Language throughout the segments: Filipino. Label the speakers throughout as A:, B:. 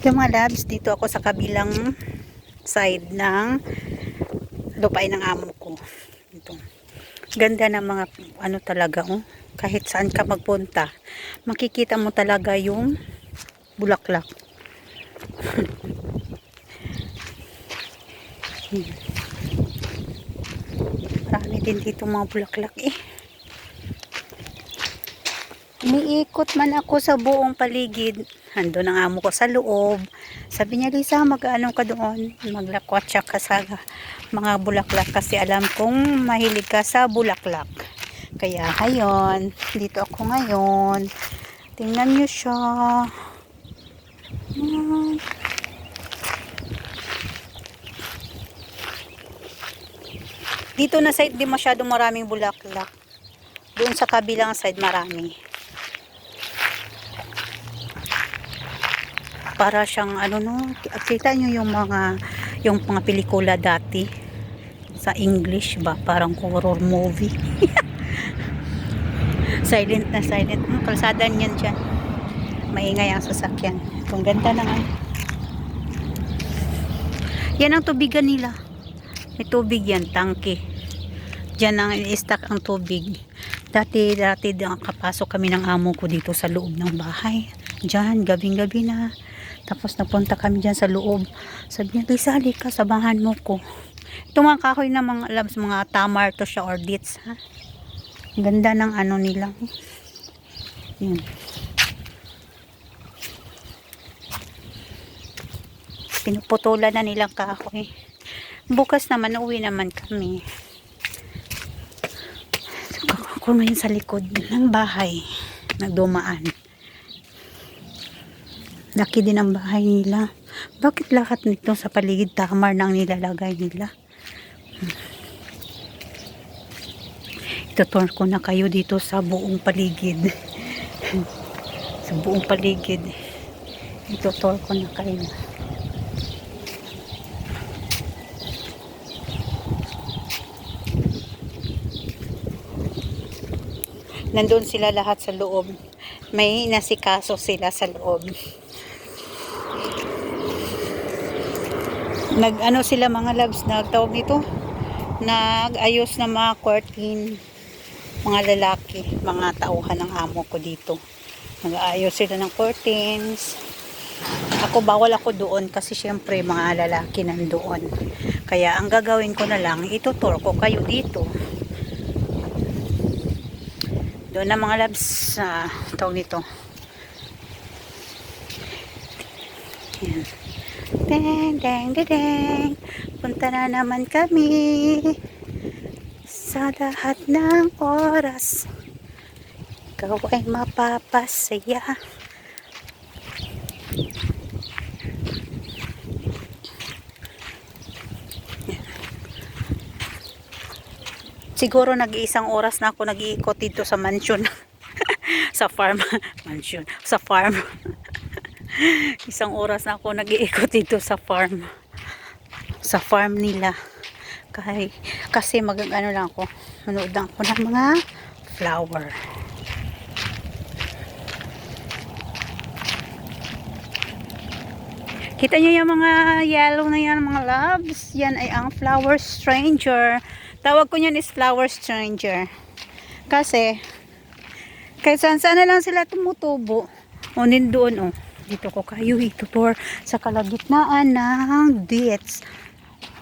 A: Yung mga labs, dito ako sa kabilang side ng lupain ng amo ko. Ito. Ganda ng mga ano talaga, oh. Kahit saan ka magpunta, makikita mo talaga yung bulaklak. Marami din dito mga bulaklak eh. Umiikot man ako sa buong paligid. Ando ang amo ko sa loob. Sabi niya, Lisa, mag-ano ka doon? Maglakwatsa ka sa mga bulaklak kasi alam kong mahilig ka sa bulaklak. Kaya ngayon, dito ako ngayon. Tingnan niyo siya. Dito na side di masyado maraming bulaklak. Doon sa kabilang side marami. Para siyang ano no, kita nyo yung mga pelikula dati sa English ba, parang horror movie. Silent na silent. Kalsada niyan dyan. Maingay ang sasakyan. Kung ganda naman. Yan ang tubigan nila. May tubig yan, tangke. Diyan ang i-stack ang tubig. Dati kapasok kami ng amo ko dito sa loob ng bahay. Diyan, gabing-gabi na. Tapos napunta kami dyan sa loob. Sabi niya, Lisa, halika, sabahan mo ko. Ito mga kahoy na mga labs, mga tamar to siya or dates. Ha? Ganda ng ano nila. Yun. Pinuputulan na nilang kahoy. Bukas naman, uwi naman kami. Ako ngayon sa likod ng bahay. Nagdumaan. Laki din ang bahay nila. Bakit lahat nito sa paligid tamar nang nilalagay nila? Itutur ko na kayo dito sa buong paligid. Sa buong paligid. Itutur ko na kayo. Nandun sila lahat sa loob. May nasikaso sila sa loob. Nag-ano sila mga labs, nagtawag nito, nag-ayos na mga curtain, mga lalaki, mga tauhan ng amo ko dito. Nag-ayos sila ng curtains. Ako, bawal ako doon kasi syempre mga lalaki nandoon. Kaya ang gagawin ko na lang, itutur ko kayo dito. Doon na mga labs, tawag nito. Yan. Deng, deng, deng, deng. Punta na naman kami sa lahat ng oras. Ikaw ay mapapasaya. Siguro nag-iisang oras na ako nag-iikot dito sa mansion. Sa farm. Mansion. Sa farm. Isang oras na ako nag-iikot dito sa farm. Sa farm nila. Kasi ano lang ako. Manood lang ako ng mga flower. Kita nyo yung mga yellow na yan, mga loves. Yan ay ang flower stranger. Tawag ko yan is flower stranger. Kasi kahit saan na lang sila tumutubo. O doon, oh. Dito ko kayo itutur sa kalagitnaan ng dates.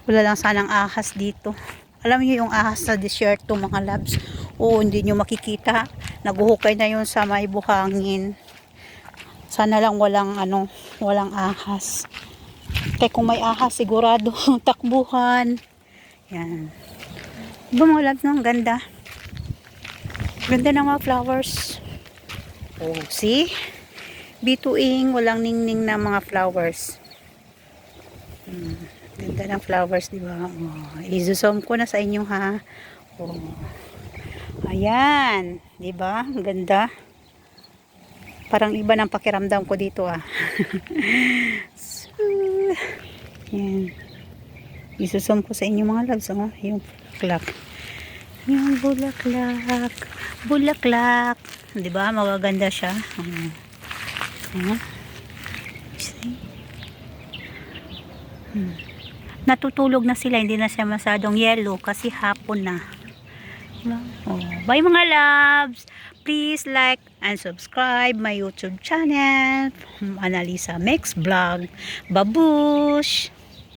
A: Wala lang sanang ahas dito. Alam niyo yung ahas sa desierto mga labs. Oo, hindi nyo makikita. Naguhukay na yun sa may buhangin. Sana lang walang ahas. Kaya kung may ahas, sigurado takbuhan. Yan. Diba mga labs, no? Ang ganda. Ganda ng mga flowers. Oh, see? Bituing, walang ningning na mga flowers. Ganda ng flowers, di ba? Oh, i-zoom ko na sa inyo, ha? Oh. Ayan, di ba? Ang ganda. Parang iba ng pakiramdam ko dito, ah. So, yan. I-zoom ko sa inyo mga loves, oh. Yung bulaklak. Yung bulaklak. Bulaklak. Di ba? Magaganda siya. See? Natutulog na sila, hindi na siya masyadong yellow kasi hapon na. Oh, bye mga loves. Please like and subscribe my YouTube channel, Annalisa Mix Vlog. Babush!